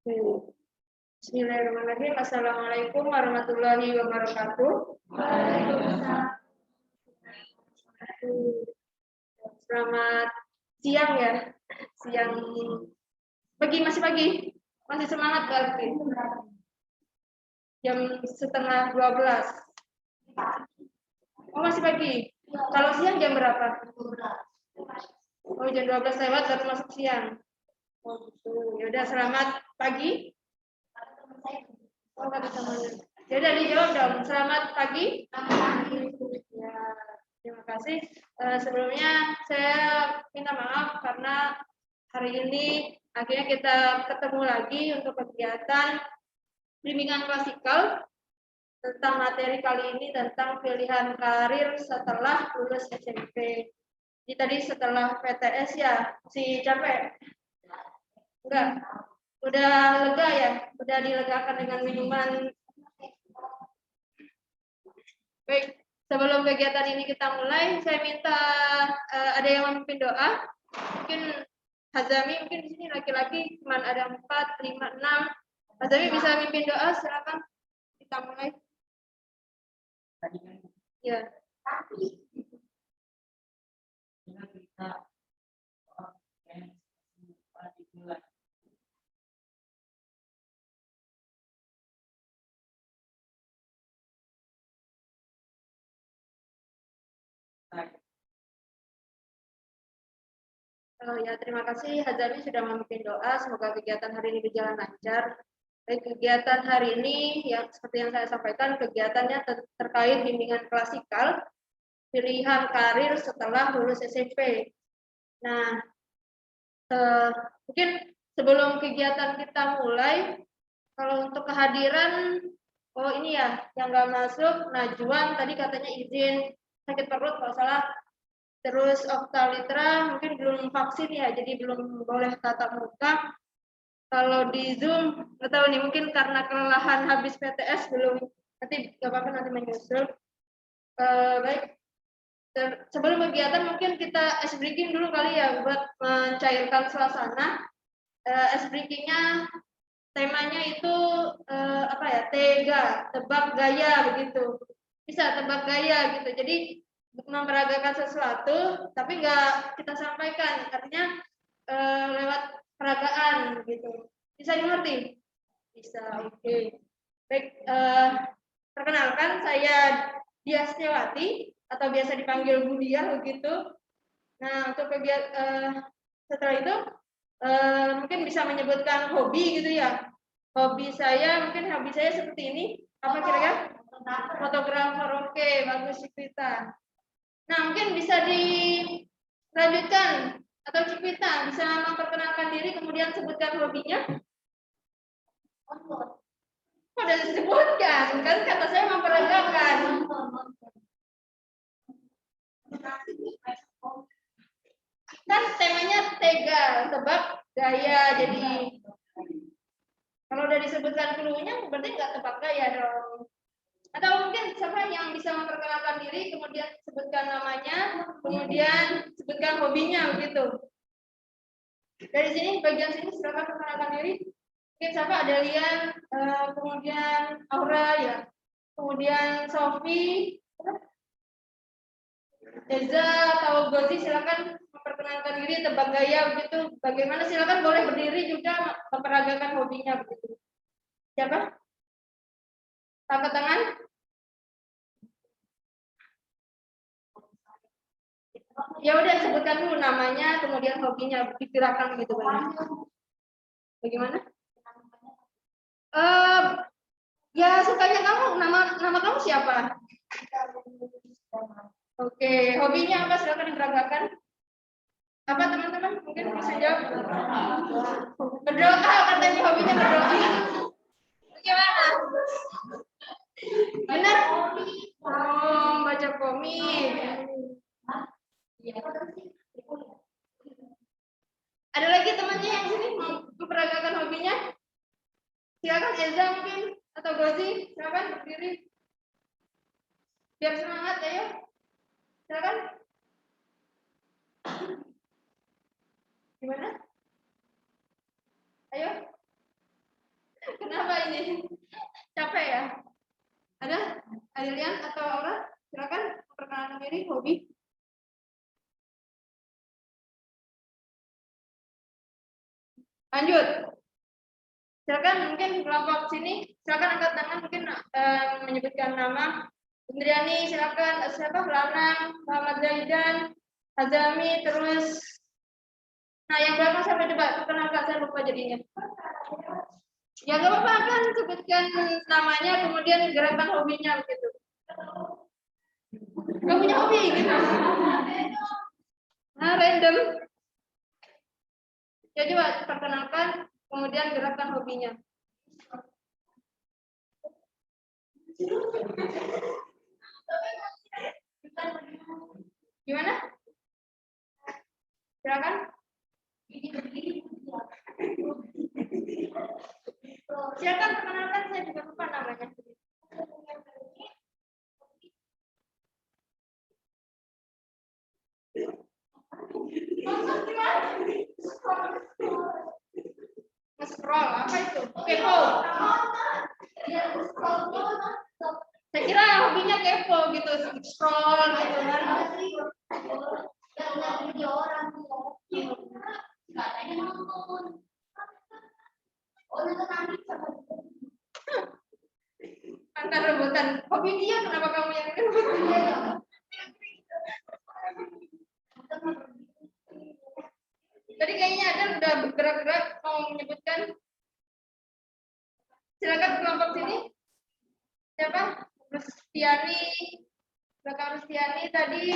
Bismillahirrahmanirrahim. Assalamualaikum warahmatullahi wabarakatuh. Waalaikumsalam. Selamat siang ya. Siang masih pagi. Masih semangat berarti. Jam setengah 12. Oh, masih pagi. Kalau siang jam berapa? Oh, jam 12 lewat baru masuk siang. Oh, gitu. Ya udah, selamat pagi. Oh, kata temannya. Ya udah, dijawab dong. Selamat pagi. Ya, terima kasih. Sebelumnya saya minta maaf karena hari ini akhirnya kita ketemu lagi untuk kegiatan bimbingan klasikal tentang materi kali ini tentang pilihan karir setelah lulus SMP. Jadi tadi setelah PTS ya, si capek? Enggak? Udah lega ya? Udah dilegakan dengan minuman. Baik, sebelum kegiatan ini kita mulai, saya minta ada yang memimpin doa. Mungkin Hazami, mungkin di sini laki-laki cuma ada 4, 5, 6. Hazami bisa memimpin doa, silakan kita mulai. Ya. Ya, terima kasih Hazami sudah memimpin doa. Semoga kegiatan hari ini berjalan lancar. Baik, kegiatan hari ini yang seperti yang saya sampaikan, kegiatannya terkait bimbingan klasikal, pilihan karir setelah lulus SMP. Nah, mungkin sebelum kegiatan kita mulai, kalau untuk kehadiran, oh ini ya, yang nggak masuk, Najwan tadi katanya izin sakit perut kalau salah. Terus Oktalitra mungkin belum vaksin ya, jadi belum boleh tatap muka. Kalau di Zoom, nggak tahu nih, mungkin karena kelelahan habis PTS belum, nanti nggak apa-apa, nanti menyusul. Baik, sebelum kegiatan mungkin kita ice breaking dulu kali ya, buat mencairkan suasana. Ice breakingnya temanya itu apa ya, tebak gaya begitu. Bisa tebak gaya gitu, jadi memperagakan sesuatu tapi nggak kita sampaikan, artinya lewat peragaan gitu. Bisa dimengerti? Bisa, oke. Baik, perkenalkan saya Dia Setiawati atau biasa dipanggil Bu Dia begitu. Nah, untuk setelah itu mungkin bisa menyebutkan hobi gitu ya. Hobi saya seperti ini. Apa kira-kira? Fotografer. Oke, bagus Cikita. Nah, mungkin bisa dilanjutkan atau Cikita bisa memperkenalkan diri kemudian sebutkan hobinya. Udah disebutkan, kan kata saya memperagakan. Kan temanya tebak gaya, jadi kalau udah disebutkan clue-nya berarti nggak tebak gaya dong. Atau mungkin siapa yang bisa memperkenalkan diri, kemudian sebutkan namanya, kemudian sebutkan hobinya begitu. Dari sini, bagian sini silakan perkenalkan diri. Mungkin siapa? Adelian, kemudian Aura ya, kemudian Sofi, Eza atau Gozi, silakan memperkenalkan diri, tebak gaya begitu. Bagaimana? Silakan boleh berdiri juga memperagakan hobinya begitu. Siapa? Angkat tangan. Ya udah, sebutkan dulu namanya, kemudian hobinya, digerakkan gitu kan. Bagaimana? Ya sukanya kamu, nama kamu siapa? Oke, hobinya apa? Silakan diberagakan. Apa teman-teman? Mungkin bisa jawab. Berdoa, katanya hobinya berdoa. Bagaimana? Benar? Oh, baca komik. Ada lagi temannya yang sini memperagakan hobinya? Silakan Eza mungkin atau Gozi, silakan berdiri. Biar semangat, ayo. Silakan. Gimana? Ayo. lagi hobi? Lanjut. Silakan mungkin kelompok sini, silakan angkat tangan mungkin menyebutkan nama. Indriani, silakan. Siapa? Lanang, Muhammad Zaidan, Hazami, terus. Nah, yang belakang siapa coba? Perkenalkan, saya lupa jadinya. Ya nggak apa-apa kan, sebutkan namanya, kemudian gerakan hobinya begitu. Nggak punya hobi gitu. Nah, random. Ya coba perkenalkan, kemudian gerakan hobinya. Gimana? Silakan. Silakan perkenalkan, saya juga lupa namanya. Nge-scroll, apa itu? Kepo. Saya kira hobinya kepo gitu, scroll gitu kan. Antar rebutan. Hobi dia, kenapa kamu yang rebut? Tadi kayaknya ada udah bergerak-gerak mau menyebutkan. Silakan kelompok sini. Siapa? Rustiani. Belakang Rustiani tadi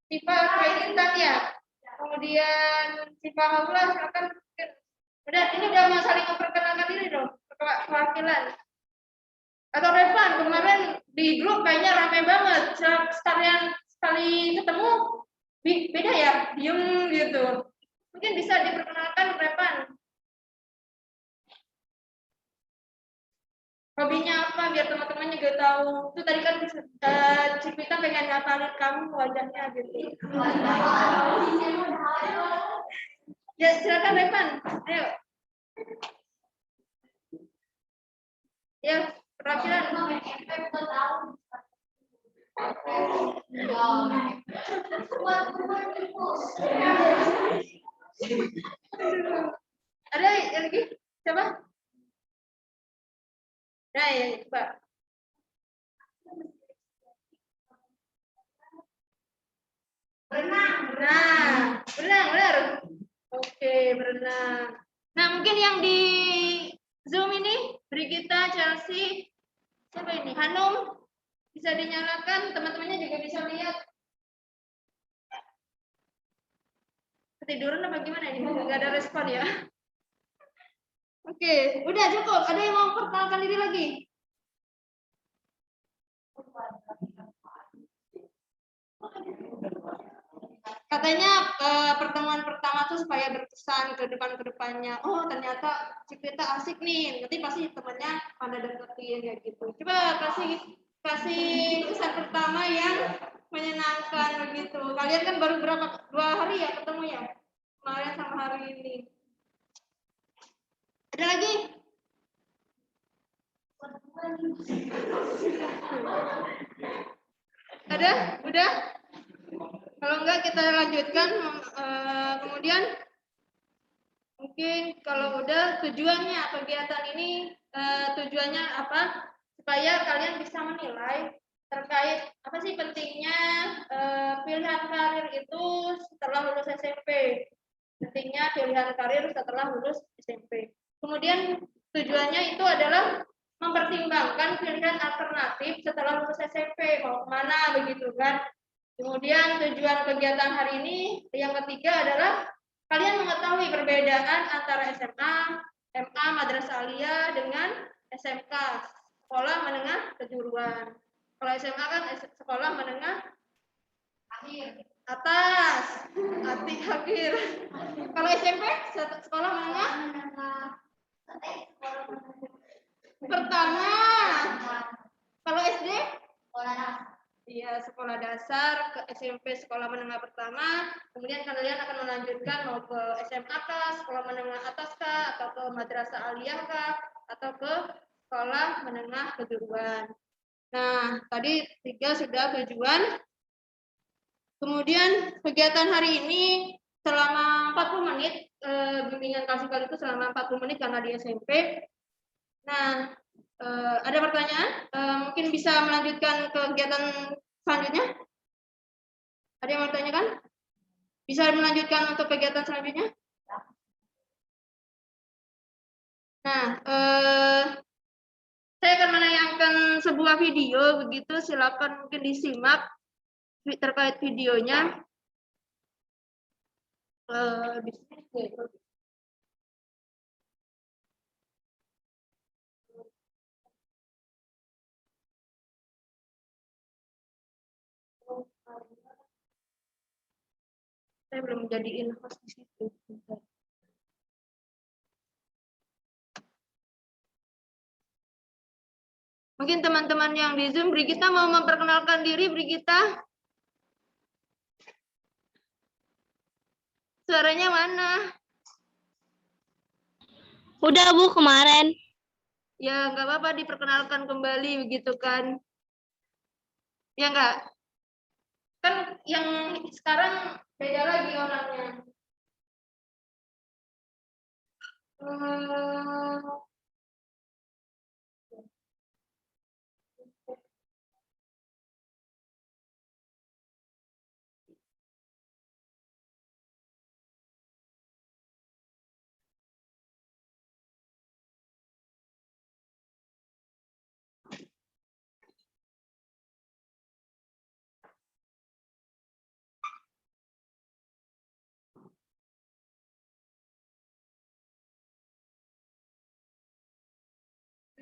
Siva Kailintan ya. Kemudian Siva Haula, silakan. Udah, ini udah mau saling memperkenalkan diri dong, perwakilan. Atau Revan, kemarin di grup kayaknya ramai banget. Sekali ketemu beda ya, diem gitu. Mungkin bisa diperkenalkan Revan. Hobinya apa biar teman-teman juga tahu. Itu tadi kan Cipita pengen ngapalin kamu wajahnya gitu. Ya silakan Revan. Ayo. Ya, perwakilan. Ada yang lagi? Siapa? Nah, ya, coba. Berenang. Nah, berenang, benar. Oke, berenang. Nah, mungkin yang di Zoom ini, Brigita, Chelsea, siapa ini? Hanum, bisa dinyalakan, teman-temannya juga bisa lihat. Ketiduran apa gimana ini? Nggak ada respon ya. Oke, udah cukup. Ada yang mau perkenalkan diri lagi? Katanya pertemuan pertama tuh supaya berkesan ke depannya. Oh ternyata Cipta asik nih. Nanti pasti temennya pada deketin ya gitu. Coba kasih kesan pertama yang menyenangkan begitu. Kalian kan baru berapa 2 hari ya ketemu ya? Kemarin sama hari ini. Ada lagi? Ada? Udah? Kalau enggak kita lanjutkan. Kemudian mungkin kalau udah tujuannya kegiatan ini tujuannya apa? Supaya kalian bisa menilai terkait apa sih pentingnya pilihan karir itu setelah lulus SMP. Pentingnya pilihan karir setelah lulus SMP. Kemudian tujuannya itu adalah mempertimbangkan pilihan alternatif setelah lulus SMP mau kemana begitu kan. Kemudian tujuan kegiatan hari ini yang ketiga adalah kalian mengetahui perbedaan antara SMA, MA, Madrasah Aliyah dengan SMK, Sekolah Menengah Kejuruan. Kalau SMA kan sekolah menengah atas, akhir. Kalau SMP sekolah menengah pertama. Kalau SD iya, sekolah dasar, ke SMP sekolah menengah pertama, kemudian kalian akan melanjutkan mau ke SMA kah, sekolah menengah atas kah, atau ke Madrasah Aliyah kah, atau ke sekolah menengah kejuruan. Nah, tadi 3 sudah tujuan Kemudian kegiatan hari ini selama 40 menit, bimbingan klasikal itu selama 40 menit karena di SMP. Nah, ada pertanyaan? Mungkin bisa melanjutkan kegiatan selanjutnya? Ada yang mau ditanyakan? Bisa melanjutkan untuk kegiatan selanjutnya? Nah, saya akan menayangkan sebuah video, begitu silakan mungkin disimak terkait videonya. Di sini. Saya belum jadiin host di situ. Mungkin teman-teman yang di Zoom, Brigita mau memperkenalkan diri, Brigita? Suaranya mana? Udah Bu kemarin. Ya, nggak apa-apa diperkenalkan kembali begitu kan. Ya nggak? Kan yang sekarang beda lagi orangnya.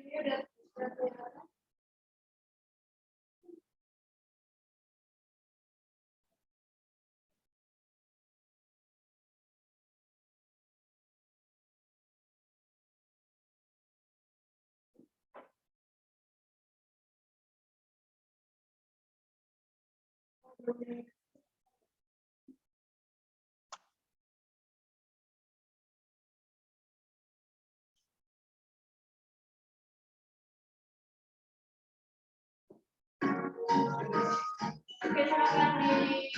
Ini udah Oke, silakan di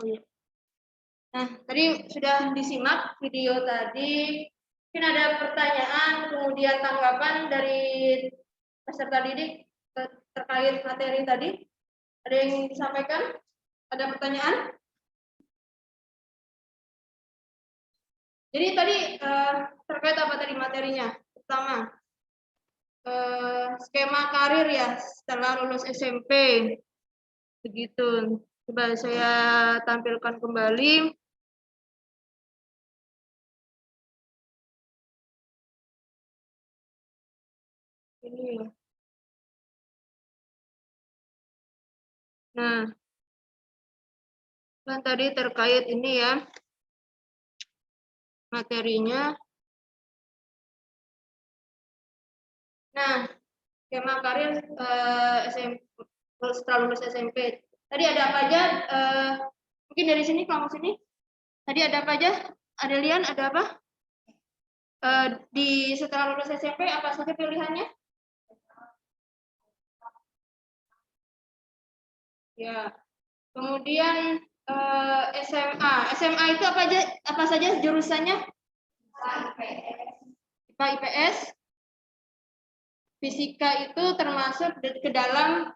Oh, iya. Nah, tadi sudah disimak video tadi. Mungkin ada pertanyaan, kemudian tanggapan dari peserta didik terkait materi tadi. Ada yang disampaikan? Ada pertanyaan? Jadi tadi terkait apa tadi materinya? Pertama, skema karir ya setelah lulus SMP. Begitu. Coba saya tampilkan kembali. Ini ya. Nah, kan tadi terkait ini ya materinya. Nah, skema karir setelah lulus SMP. Tadi ada apa aja? Mungkin dari sini, kelompok sini. Tadi ada apa aja? Ada lian, ada apa? Di setelah lulus SMP apa saja pilihannya? Ya. Kemudian SMA. SMA itu apa aja? Apa saja jurusannya? IPA, IPS. Fisika itu termasuk ke dalam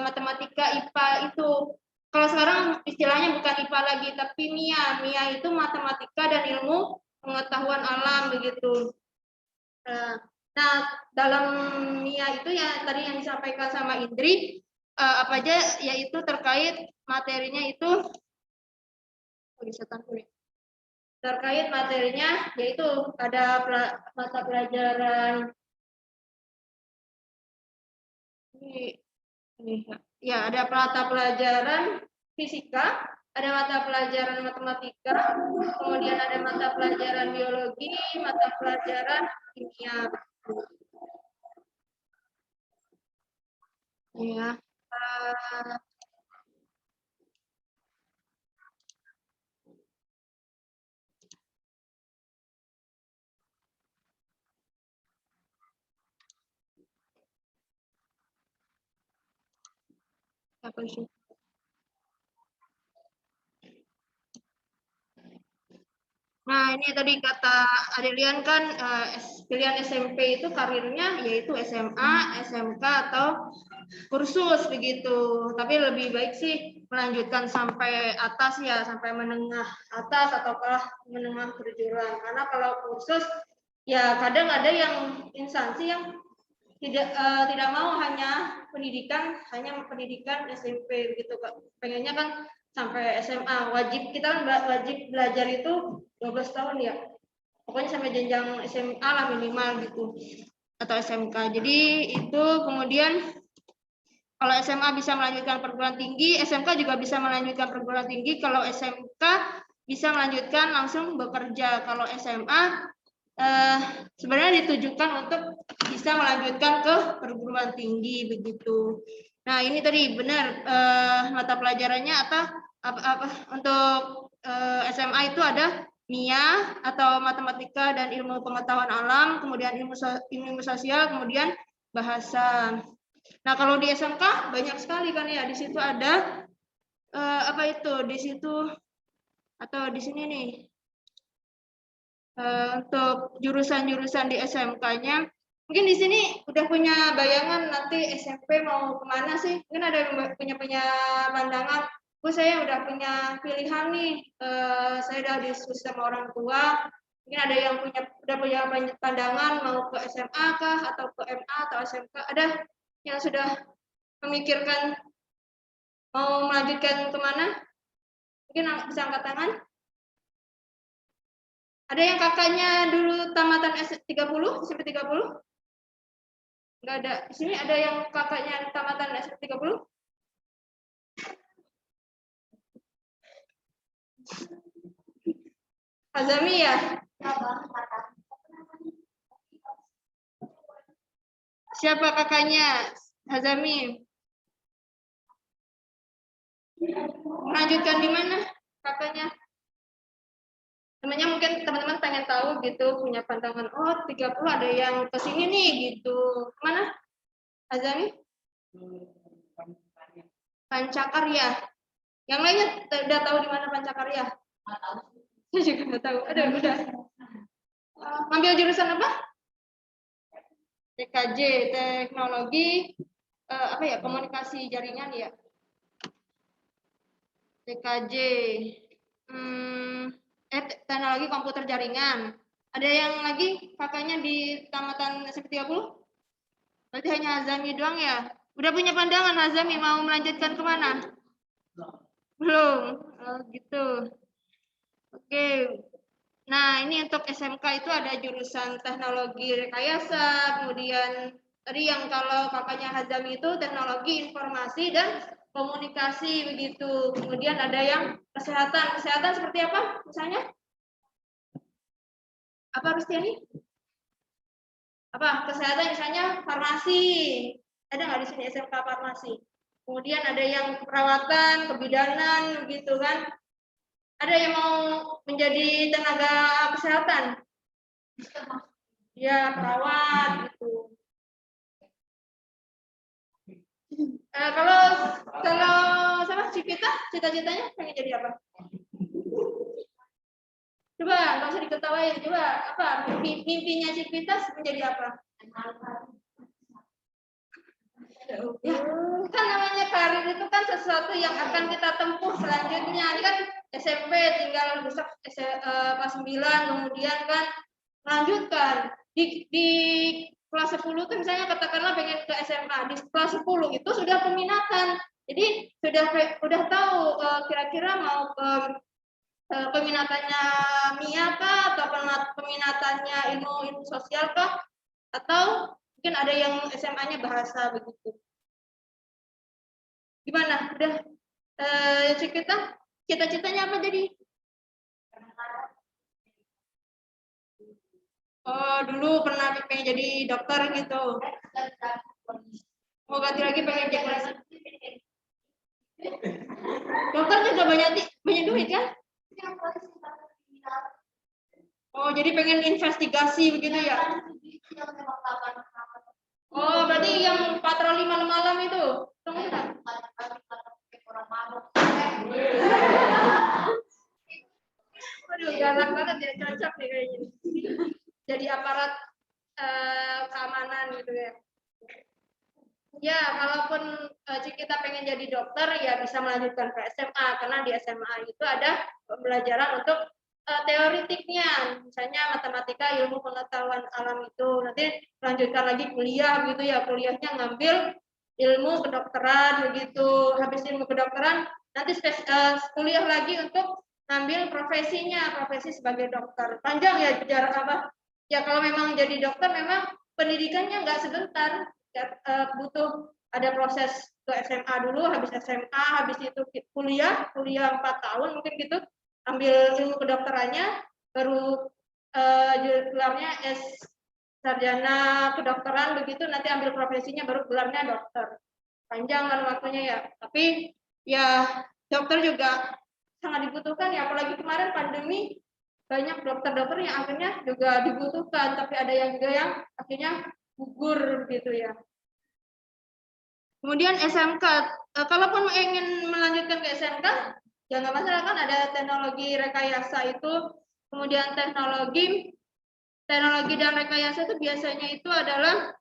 matematika IPA itu. Kalau sekarang istilahnya bukan IPA lagi, tapi MIA. MIA itu matematika dan ilmu pengetahuan alam begitu. Nah, dalam MIA itu ya tadi yang disampaikan sama Indri, apa aja yaitu terkait materinya itu terkait materinya yaitu ada mata pelajaran ini ya ada mata pelajaran fisika, ada mata pelajaran matematika, kemudian ada mata pelajaran biologi, mata pelajaran kimia. Ya. Apa sih? Nah, ini tadi kata Adelian kan pilihan SMP itu karirnya yaitu SMA, SMK atau kursus begitu. Tapi lebih baik sih melanjutkan sampai atas ya, sampai menengah atas ataukah menengah perjuruan. Karena kalau kursus ya kadang ada yang instansi yang tidak mau hanya pendidikan SMP begitu Kak. Pengennya kan sampai SMA wajib kita kan wajib belajar itu 12 tahun ya. Pokoknya sampai jenjang SMA lah minimal gitu atau SMK. Jadi itu kemudian kalau SMA bisa melanjutkan perguruan tinggi, SMK juga bisa melanjutkan perguruan tinggi. Kalau SMK bisa melanjutkan langsung bekerja. Kalau SMA sebenarnya ditujukan untuk bisa melanjutkan ke perguruan tinggi begitu. Nah ini tadi benar mata pelajarannya apa untuk SMA itu ada MIA atau matematika dan ilmu pengetahuan alam, kemudian ilmu sosial, kemudian bahasa. Nah kalau di SMK banyak sekali kan ya, di situ ada apa itu di situ atau di sini nih. Untuk jurusan-jurusan di SMK-nya, mungkin di sini udah punya bayangan nanti SMP mau kemana sih? Mungkin ada yang punya pandangan, saya udah punya pilihan nih, saya udah diskusi sama orang tua, mungkin ada yang udah punya pandangan mau ke SMA kah, atau ke MA atau SMK, ada yang sudah memikirkan mau melanjutkan kemana? Mungkin bisa angkat tangan. Ada yang kakaknya dulu tamatan S30, SMP 30? Enggak ada. Di sini ada yang kakaknya tamatan SMP 30? Azami ya? Siapa kakaknya? Hazami. Melanjutkan di mana kakaknya? Temannya mungkin teman-teman pengen tahu gitu, punya pandangan, oh 30 ada yang ke sini nih gitu. Mana? Azami? Pancakarya. Yang lainnya udah tahu di mana Pancakarya? Saya juga nggak tahu. Ada udah. Ngambil jurusan apa? TKJ, teknologi apa ya, komunikasi jaringan ya. TKJ, teknologi komputer jaringan. Ada yang lagi kakaknya di tamatan SMP 30? Berarti hanya Azami doang ya? Udah punya pandangan Azami mau melanjutkan kemana? Belum. Oh, gitu. Oke. Nah, ini untuk SMK itu ada jurusan teknologi rekayasa, kemudian tadi yang kalau kakaknya Hazami itu teknologi informasi dan komunikasi begitu. Kemudian ada yang kesehatan. Kesehatan seperti apa misalnya? Apa Rustiani? Apa? Kesehatan misalnya farmasi. Ada nggak di sini SMK farmasi? Kemudian ada yang perawatan, kebidanan begitu kan? Ada yang mau menjadi tenaga kesehatan? Ya, perawat gitu. Kalau sama Cipita, cita-citanya pengen jadi apa? Coba, nggak usah diketawain. Coba, apa mimpinya Cipita menjadi apa? Ya, kan namanya karir itu kan sesuatu yang akan kita tempuh selanjutnya. Ini kan SMP tinggal besok kelas 9, kemudian kan melanjutkan di kelas 10 tuh misalnya katakanlah pengen ke SMA, di kelas 10 itu sudah peminatan. Jadi sudah tahu kira-kira mau ke peminatannya MIA kah atau peminatannya ilmu sosial kah atau mungkin ada yang SMA-nya bahasa begitu. Gimana? Udah kita cita-citanya apa jadi? Oh, dulu pernah pengen jadi dokter gitu. Mau ganti lagi pengen jadi polisi. Dokter juga banyak duit kan? Oh, jadi pengen investigasi begitu ya? Oh, berarti yang patroli malam-malam itu? Waduh, galak banget ya, cocok nih kayaknya. Jadi aparat keamanan gitu ya. Ya, kalaupun kita pengen jadi dokter, ya bisa melanjutkan ke SMA, karena di SMA itu ada pembelajaran untuk teoritiknya, misalnya matematika, ilmu pengetahuan alam itu. Nanti melanjutkan lagi kuliah gitu ya, kuliahnya ngambil ilmu kedokteran begitu. Habis ilmu kedokteran, nanti kuliah lagi untuk ngambil profesinya, profesi sebagai dokter. Panjang ya jarak apa? Ya kalau memang jadi dokter, memang pendidikannya nggak sebentar. Butuh ada proses ke SMA dulu, habis SMA, habis itu kuliah 4 tahun mungkin gitu, ambil ilmu kedokterannya, baru gelarnya sarjana kedokteran begitu, nanti ambil profesinya baru gelarnya dokter. Panjang kan waktunya ya, tapi ya dokter juga sangat dibutuhkan ya, apalagi kemarin pandemi, banyak dokter-dokter yang akhirnya juga dibutuhkan, tapi ada yang juga yang akhirnya gugur gitu ya. Kemudian SMK, kalaupun ingin melanjutkan ke SMK, ya nggak masalah kan, ada teknologi rekayasa itu, kemudian teknologi dan rekayasa itu biasanya itu adalah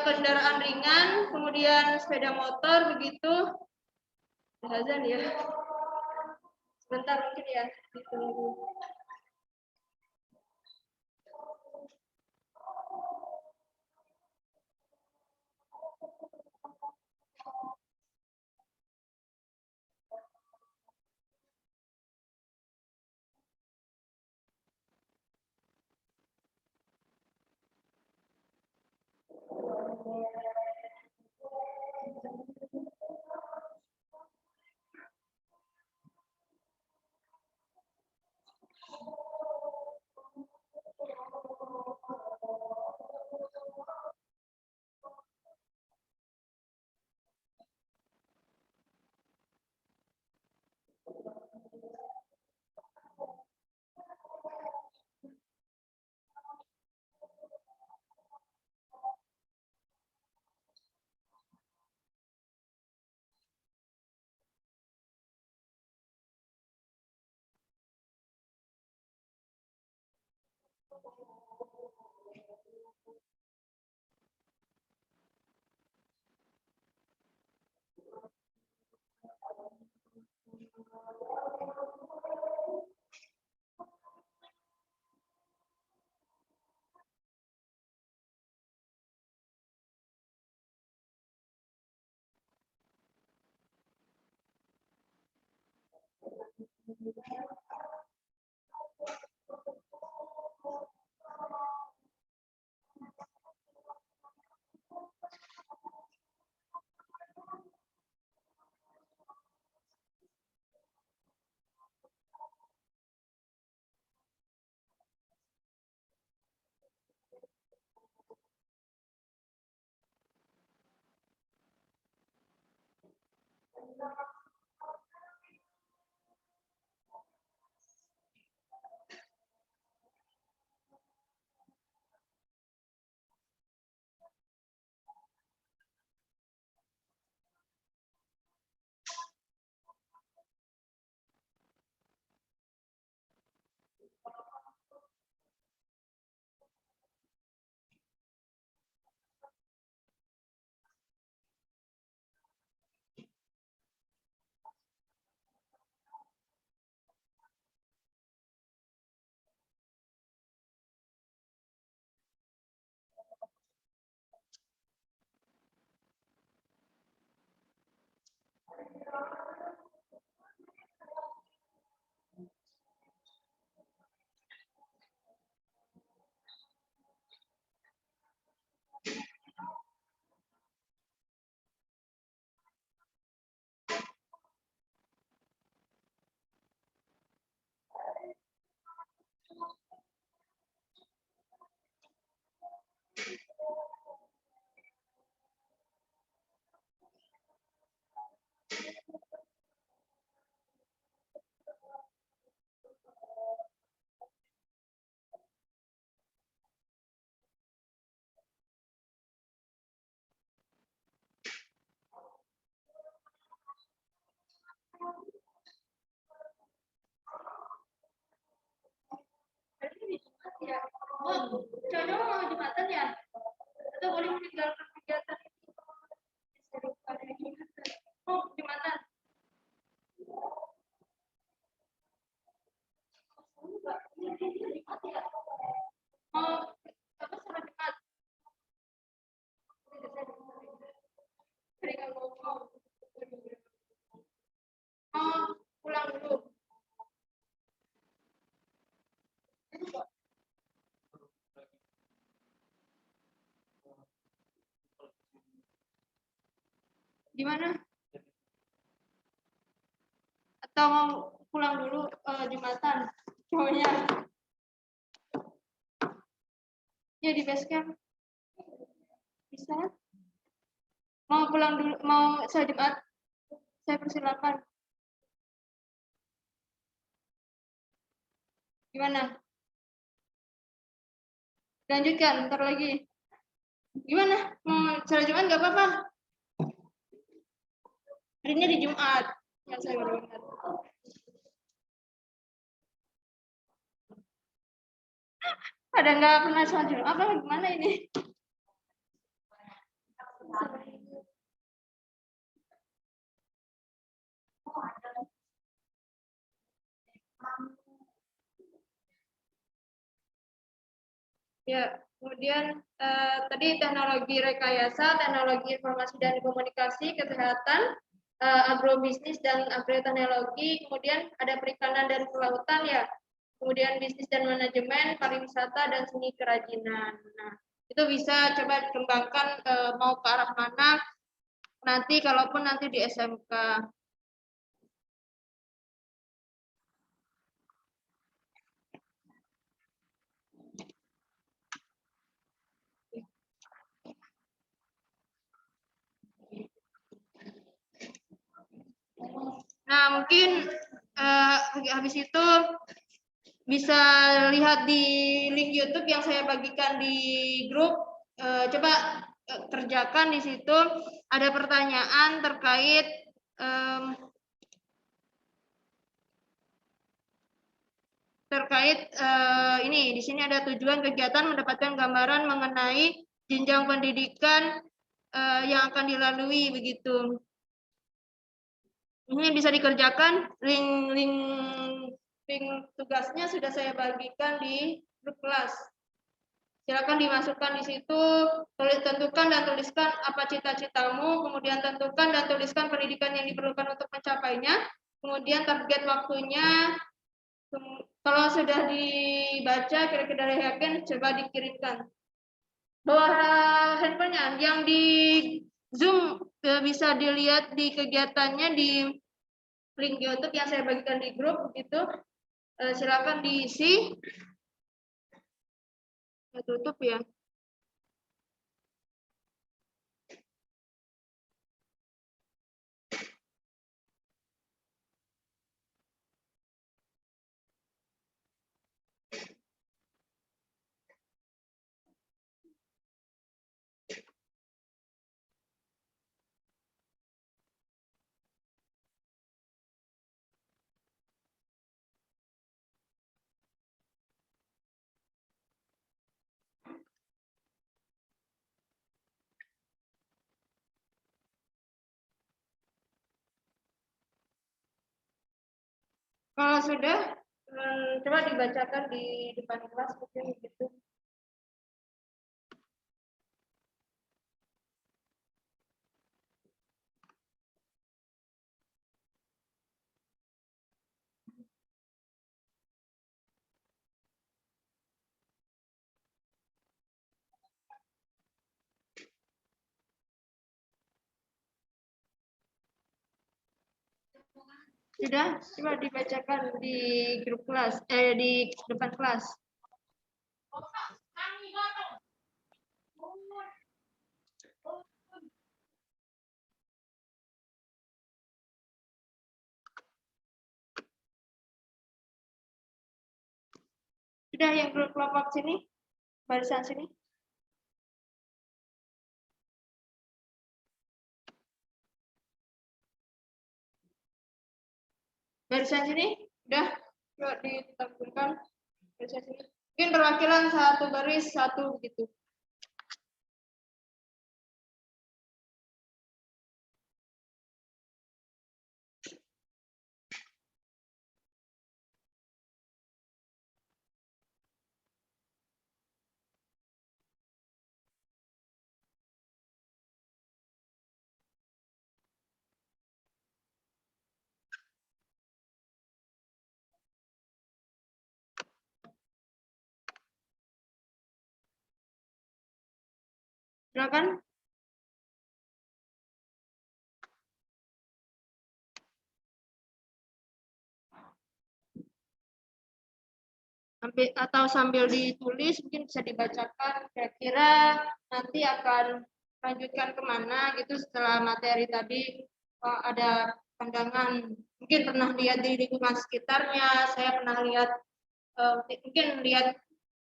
kendaraan ringan, kemudian sepeda motor begitu. Hazan ya. Sebentar mungkin ya, ditunggu. Ya. Oh, cowok mau Jumatan ya? Atau boleh meninggalkan kegiatan ini? Oh, Jumatan. Oh, apa sholat Jumat? Oh, pulang dulu. Gimana? Atau mau pulang dulu Jumatan? Cowoknya. Ya di base camp. Bisa? Mau pulang dulu, mau sholat Jumat? Saya persilakan. Gimana? Lanjutkan, ntar lagi. Gimana? Mau sholat Jumat nggak apa-apa? Hari ini di Jumat. Yang saya baru ingat. Ada nggak pernah sholat Jumat? Apa gimana ini? Ya, kemudian tadi teknologi rekayasa, teknologi informasi dan komunikasi, kesehatan, agrobisnis dan agroteknologi, kemudian ada perikanan dan kelautan ya, kemudian bisnis dan manajemen, pariwisata dan seni kerajinan. Nah, itu bisa coba dikembangkan mau ke arah mana nanti kalaupun nanti di SMK. Nah, mungkin habis itu bisa lihat di link YouTube yang saya bagikan di grup. Coba kerjakan di situ. Ada pertanyaan terkait terkait ini. Di sini ada tujuan kegiatan mendapatkan gambaran mengenai jenjang pendidikan yang akan dilalui begitu. Ini bisa dikerjakan. Link tugasnya sudah saya bagikan di grup kelas. Silakan dimasukkan di situ, tentukan dan tuliskan apa cita-citamu, kemudian tentukan dan tuliskan pendidikan yang diperlukan untuk mencapainya, kemudian target waktunya. Kalau sudah dibaca, kira-kira dari yakin, coba dikirimkan. Bawa handphonenya, yang di Zoom bisa dilihat di kegiatannya di link YouTube yang saya bagikan di grup, gitu. Silakan diisi. Tutup ya. Kalau sudah, coba dibacakan di depan kelas mungkin gitu. Sudah, coba dibacakan di grup kelas, di depan kelas. Sudah, yang grup kelompok sini, barisan sini. Barisan sini, udah, coba ditampilkan barisan sini. Mungkin perwakilan satu baris satu gitu. Silakan. Atau sambil ditulis mungkin bisa dibacakan kira-kira nanti akan lanjutkan kemana gitu setelah materi tadi. Ada pandangan mungkin pernah lihat di lingkungan sekitarnya, saya pernah lihat mungkin lihat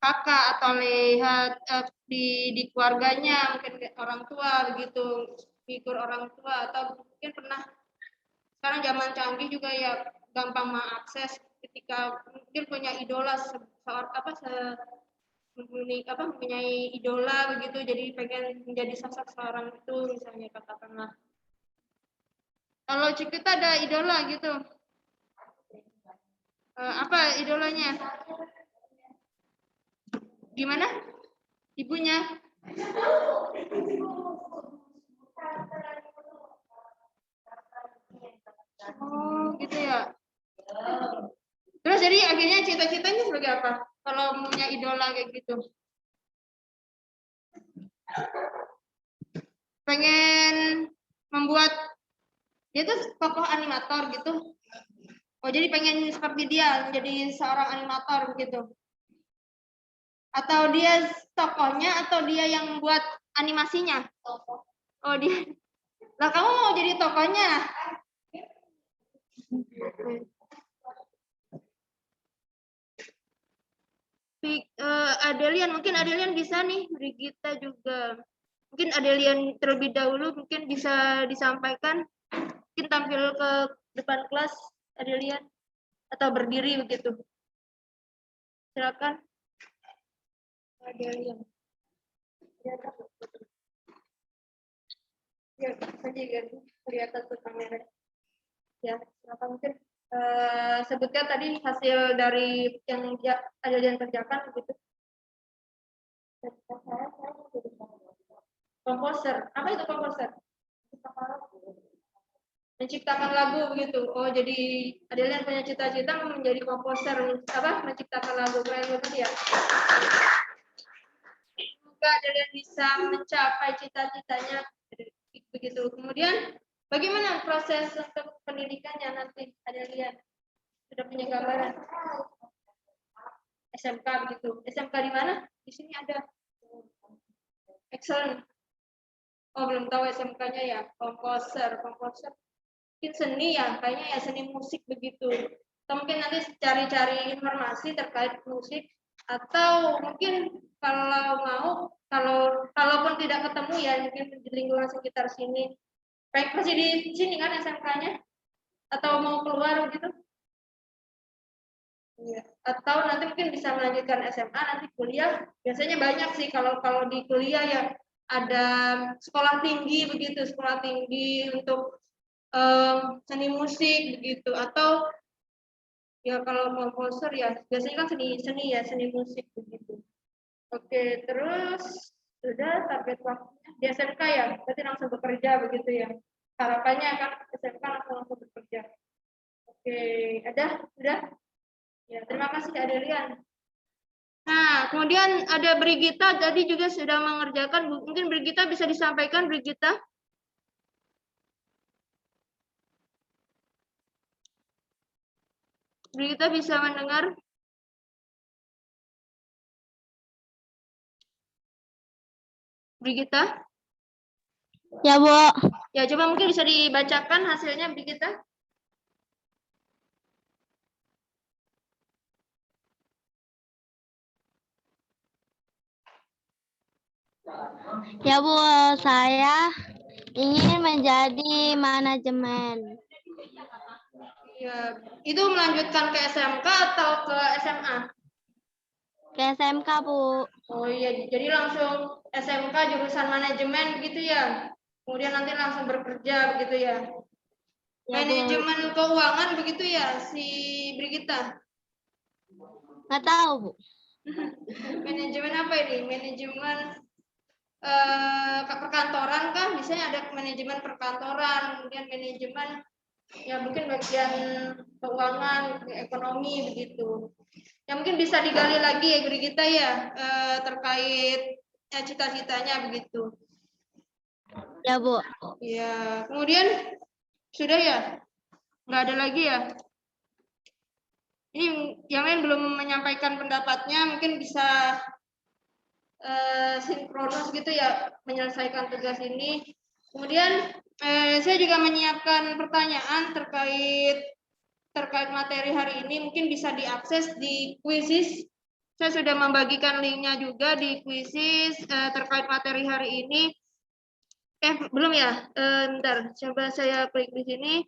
kakak atau lihat di keluarganya, mungkin orang tua begitu, figur orang tua, atau mungkin pernah, sekarang zaman canggih juga ya, gampang mengakses, ketika mungkin punya idola mempunyai idola begitu, jadi pengen menjadi sosok seorang itu, misalnya katakanlah. Kalau Cikita ada idola gitu, apa idolanya? Gimana? Ibunya? Oh, gitu ya. Terus jadi akhirnya cita-citanya sebagai apa? Kalau punya idola kayak gitu. Pengen membuat dia tuh tokoh animator gitu. Oh, jadi pengen seperti dia, menjadi seorang animator begitu. Atau dia tokohnya atau dia yang buat animasinya? Oh, dia. Lah kamu mau jadi tokohnya? Adelian, mungkin Adelian bisa nih, Brigita juga. Mungkin Adelian terlebih dahulu mungkin bisa disampaikan, mungkin tampil ke depan kelas Adelian atau berdiri begitu. Silakan. Ada yang ya, saja kan kelihatan tuh kamera. Ya, silakan mungkin sebutkan tadi hasil dari yang ada yang kerjakan begitu. Komposer, apa itu komposer? Menciptakan lagu begitu. Oh, jadi Adelia punya cita-cita menjadi komposer, apa? Menciptakan lagu, keren banget ya. Semoga Adelia bisa mencapai cita-citanya begitu. Kemudian bagaimana proses untuk pendidikannya nanti Adelia? Sudah punya gambaran? SMK begitu. SMK di mana? Di sini ada. Excellent. Oh, belum tahu SMK-nya ya. Komposer. Mungkin seni ya, kayaknya ya seni musik begitu. Atau mungkin nanti cari-cari informasi terkait musik. Atau mungkin kalau mau, kalaupun tidak ketemu ya mungkin di lingkungan sekitar sini. Baik, masih di sini kan SMK-nya? Atau mau keluar gitu? Iya. Atau nanti mungkin bisa melanjutkan SMA, nanti kuliah. Biasanya banyak sih kalau di kuliah ya ada sekolah tinggi begitu, sekolah tinggi untuk seni musik begitu. Atau ya kalau mau komposer ya biasanya kan seni musik begitu. Oke, terus sudah target waktunya di SMK ya, berarti langsung bekerja begitu ya. Harapannya kan SMK langsung bekerja. Oke, sudah? Ya, terima kasih Adelian. Nah, kemudian ada Brigita, tadi juga sudah mengerjakan. Mungkin Brigita bisa disampaikan, Brigita. Brigita bisa mendengar? Brigita? Ya, Bu. Ya, coba mungkin bisa dibacakan hasilnya, Brigita. Ya, Bu, saya ingin menjadi manajemen. Ya, itu melanjutkan ke SMK atau ke SMA? Ke SMK, Bu. Oh iya, jadi langsung SMK jurusan manajemen begitu ya. Kemudian nanti langsung bekerja begitu ya. Ya, Bu. Manajemen keuangan begitu ya si Brigita. Nggak tahu, Bu. Manajemen apa ini? Manajemen perkantoran kan? Biasanya ada manajemen perkantoran, kemudian manajemen ya mungkin bagian keuangan, ekonomi begitu. Ya mungkin bisa digali lagi ya Brigita ya terkait cita-citanya begitu. Ya, Bu. Ya, kemudian sudah ya? Nggak ada lagi ya? Ini yang lain belum menyampaikan pendapatnya, mungkin bisa sinkronus gitu ya menyelesaikan tugas ini. Kemudian saya juga menyiapkan pertanyaan terkait materi hari ini, mungkin bisa diakses di Quizizz. Saya sudah membagikan linknya juga di Quizizz terkait materi hari ini. Belum ya? Bentar, coba saya klik di sini.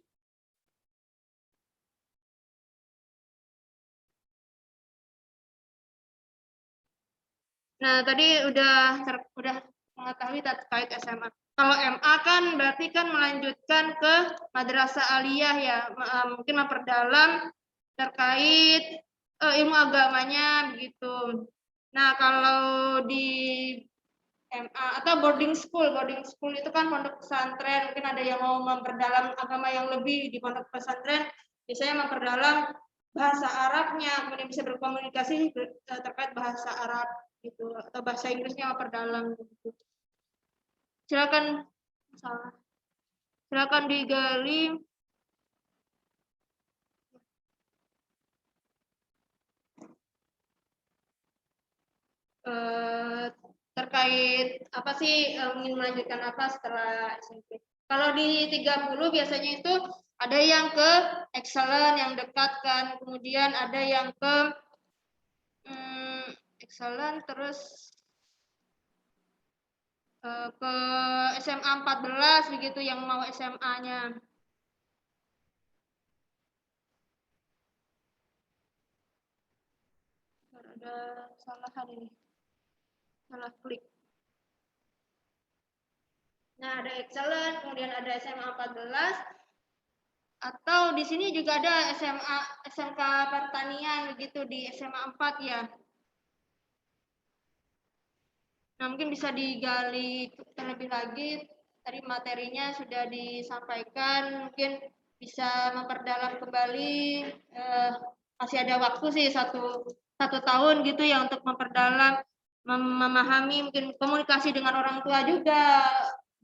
Nah, tadi udah mengetahui terkait SMA. Kalau MA kan berarti kan melanjutkan ke madrasah aliyah ya, mungkin memperdalam terkait ilmu agamanya begitu. Nah, kalau di MA atau boarding school itu kan pondok pesantren, mungkin ada yang mau memperdalam agama yang lebih di pondok pesantren, biasanya memperdalam bahasa Arabnya, kemudian bisa berkomunikasi terkait bahasa Arab gitu atau bahasa Inggrisnya memperdalam gitu. Silakan digali terkait apa sih ingin melanjutkan apa setelah SMP. Kalau di 30 biasanya itu ada yang ke excellent yang dekat kan, kemudian ada yang ke excellent terus ke SMA 14 begitu yang mau SMA-nya. Ada kesalahan ini. Salah klik. Nah, ada excellent, kemudian ada SMA 14, atau di sini juga ada SMK pertanian begitu di SMA 4 ya. Nah, mungkin bisa digali terlebih lagi. Tadi materinya sudah disampaikan, mungkin bisa memperdalam kembali. Masih ada waktu sih satu tahun gitu ya untuk memperdalam, memahami, mungkin komunikasi dengan orang tua juga.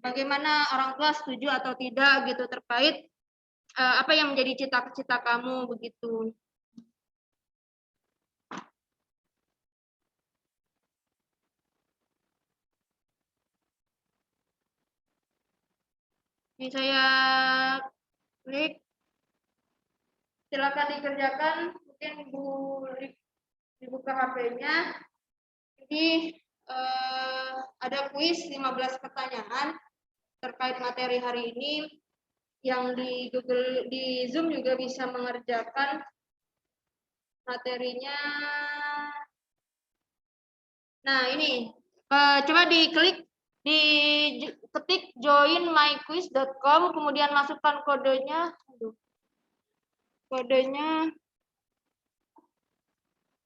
Bagaimana orang tua setuju atau tidak gitu terkait apa yang menjadi cita-cita kamu begitu. Ini saya klik, silakan dikerjakan, mungkin Ibu dibuka HP-nya. Jadi ada kuis 15 pertanyaan terkait materi hari ini yang di Zoom juga bisa mengerjakan materinya. Nah, ini coba diklik, diketik joinmyquiz.com, kemudian masukkan kodenya. Kodenya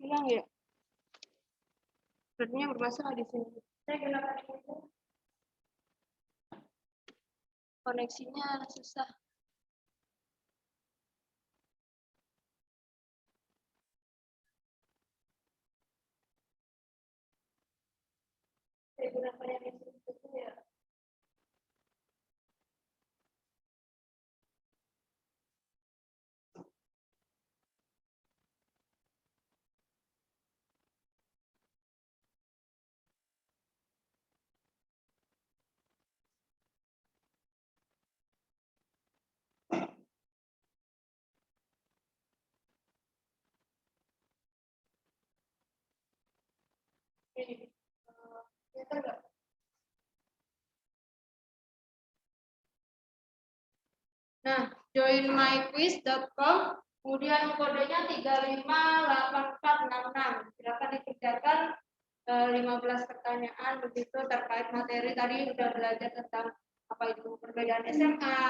hilang ya? Kodenya bermasalah di sini. Saya gunakan ini. Koneksinya susah. Saya gunakan yang ini ya. Ini, kelihatan nggak? Nah, joinmyquiz.com, kemudian kodenya 358466. Silakan dikerjakan 15 pertanyaan begitu terkait materi. Tadi sudah belajar tentang apa itu perbedaan SMA,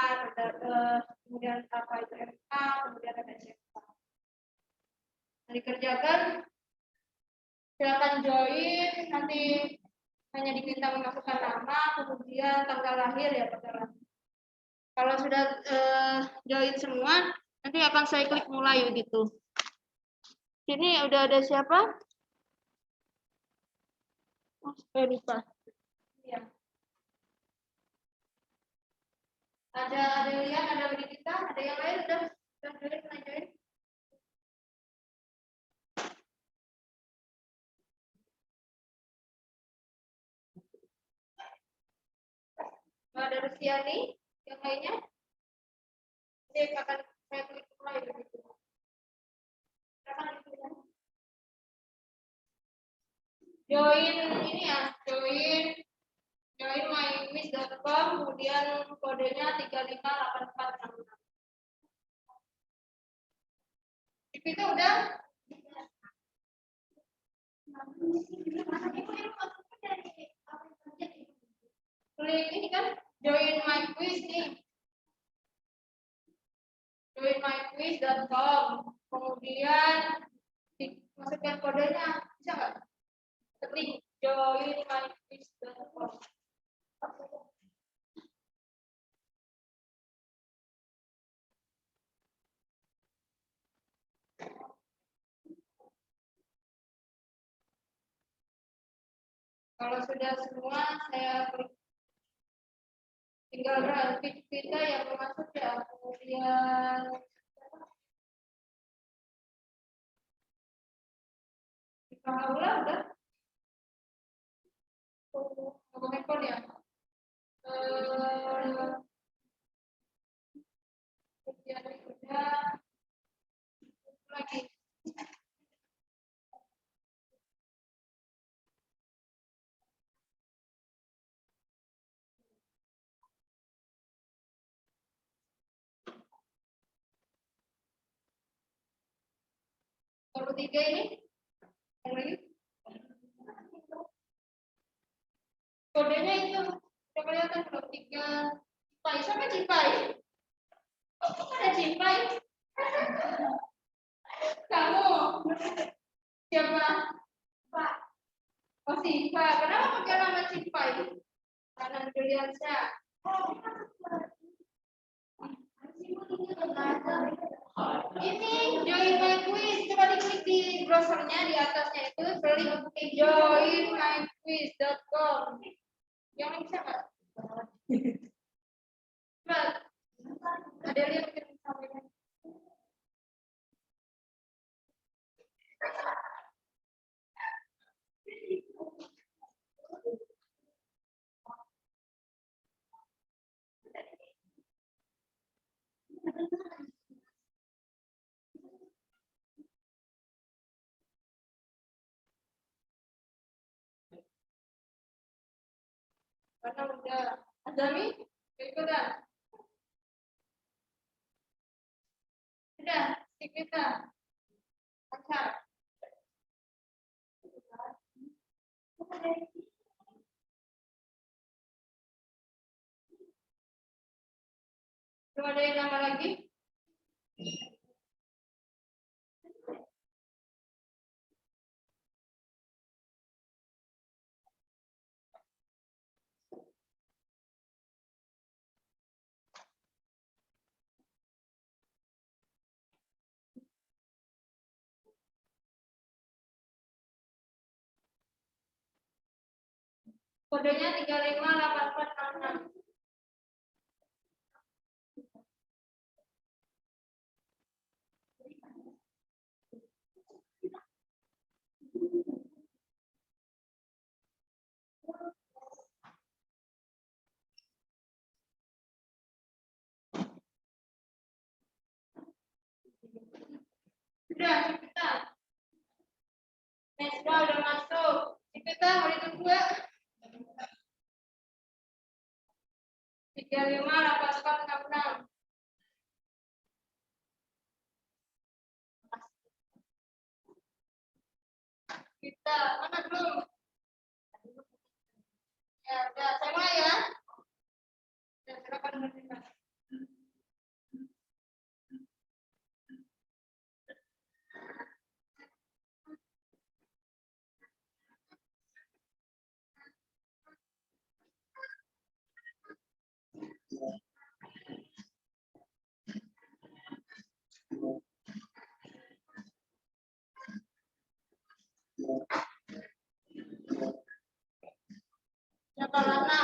kemudian apa itu MA, kemudian ada SMA. Nah, dikerjakan, silakan join, nanti hanya diminta memasukkan nama, kemudian tanggal lahir ya Pak. Kalau sudah join semua, nanti akan saya klik mulai begitu. Sini udah ada siapa? Oh, saya lupa. Ya. Ada Lian, ada Bidita, ada yang lain udah join, join. Ada Rusiani, yang lainnya? Nanti akan saya klik mulai begitu. Join ini ya, join myquiz.com, kemudian kodenya 358466. Itu udah? Klik ini kan, join my quiz nih. Join myquiz.com, kemudian masukkan kodenya, bisa nggak? Ketik join myquiz.com. Kalau sudah semua, saya klik. Tinggal kita yang masuk ya, kemudian Paula udah ngomong handphone ya. Kemudian udah lagi. Kalau 3 ini Yang lagi? Kodenya itu udah kelihatan belum? 3 Cipai. Siapa Cipai? Kok ada Cipai? Kamu? Siapa? Pak. Oh Cipai. Kenapa pakai nama Cipai? Karena Juliansyah. Ini join my quiz. Coba diklik di browsernya di atasnya itu klik joinmyquiz.com. Yang ini bisa nggak? Coba. Ada lihat mungkin sampaikan. Karena udah Azami ikutan. Sudah, kita akan. Coba ada yang nama lagi? Kodenya 358466. Sudah, kita. Neswa udah masuk. Kita hari kedua. 358466. Kita mana belum? Ya, udah saya mulai ya. Ya, silakan bertindak. Siapa lana?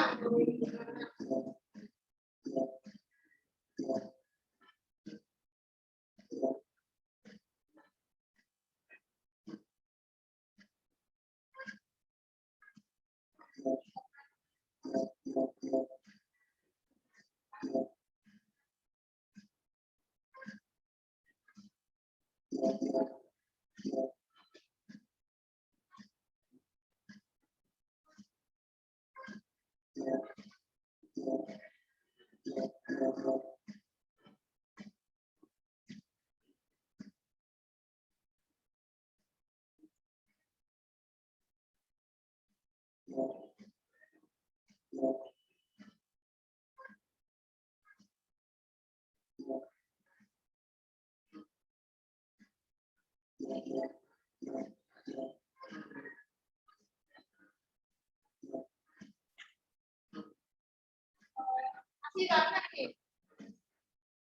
Masih karena nih.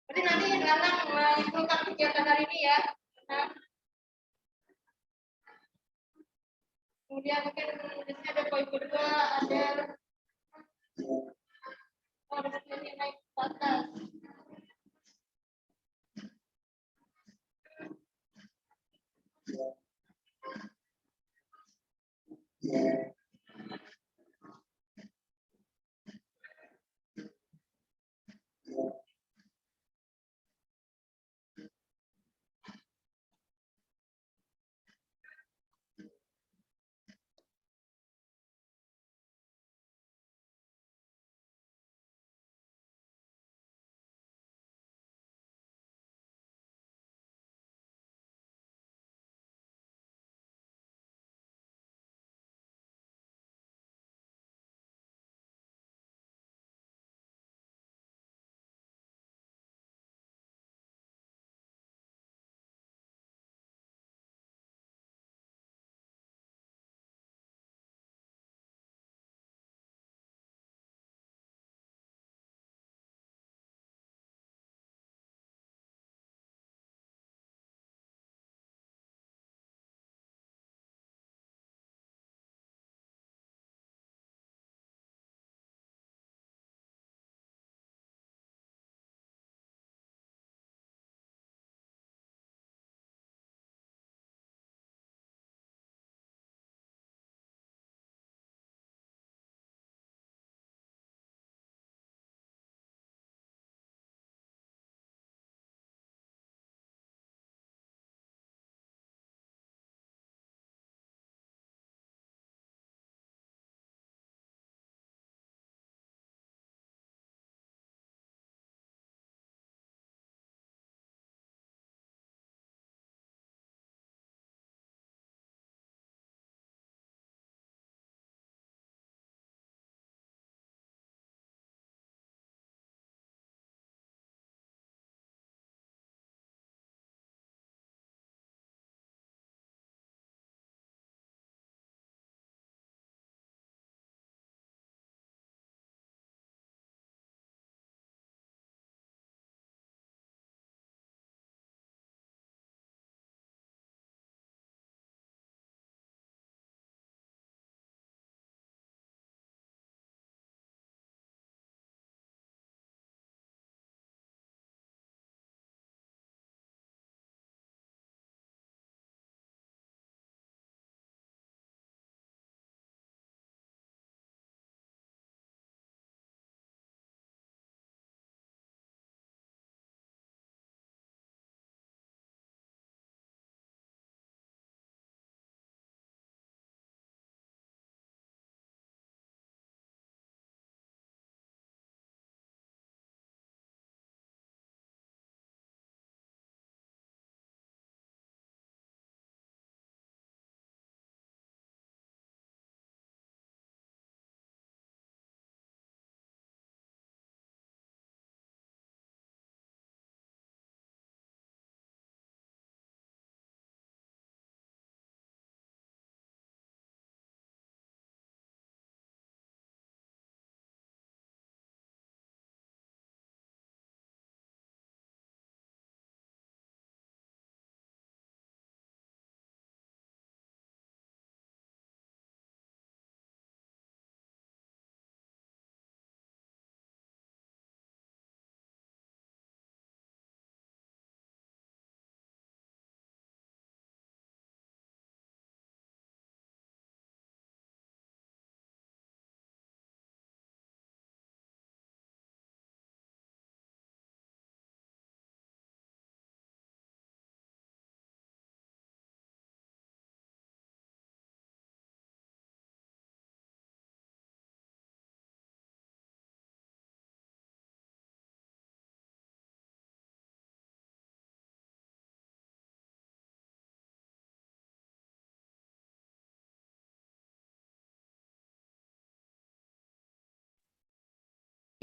Jadi nanti Nanang menyimpulkan kegiatan hari ini ya. Nah, kemudian mungkin di sini ada poin kedua, ada harus naik batas.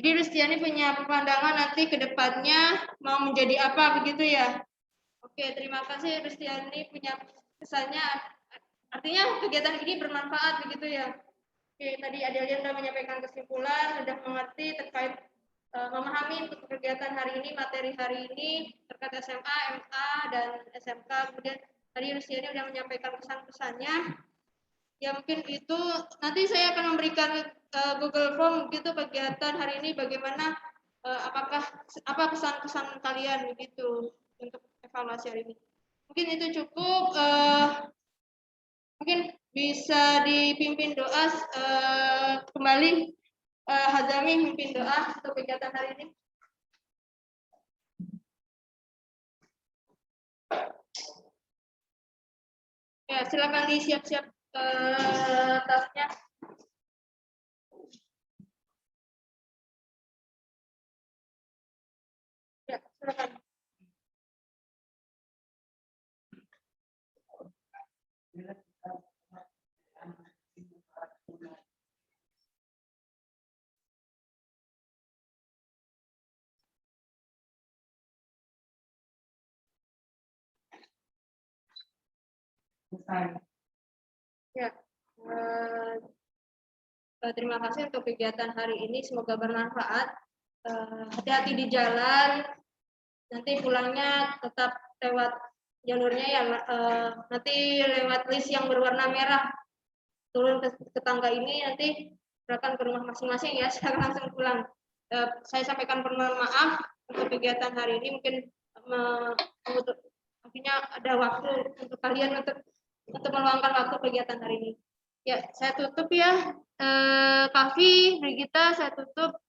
Jadi Rustiani punya pandangan nanti ke depannya mau menjadi apa begitu ya. Oke, terima kasih Rustiani punya kesannya. Artinya kegiatan ini bermanfaat begitu ya. Oke, tadi Adelia sudah menyampaikan kesimpulan, sudah mengerti terkait memahami untuk kegiatan hari ini, materi hari ini terkait SMA, MA, dan SMK. Kemudian tadi Rustiani sudah menyampaikan pesan-pesannya. Ya mungkin itu nanti saya akan memberikan Google Form gitu kegiatan hari ini bagaimana apakah apa pesan-pesan kalian begitu untuk evaluasi hari ini. Mungkin itu cukup. Mungkin bisa dipimpin doa kembali Hazami memimpin doa untuk kegiatan hari ini. Ya silakan disiap-siap tasnya. Ya silakan. Ya, terima kasih untuk kegiatan hari ini. Semoga bermanfaat. Hati-hati di jalan. Nanti pulangnya tetap lewat jalurnya ya. Nanti lewat list yang berwarna merah. Turun ke tangga ini nanti silakan ke rumah masing-masing ya. Silakan langsung pulang. Saya sampaikan permohonan maaf untuk kegiatan hari ini. Mungkin akhirnya ada waktu untuk kalian untuk meluangkan waktu kegiatan hari ini. Ya, saya tutup ya. Kavi, Brigita, saya tutup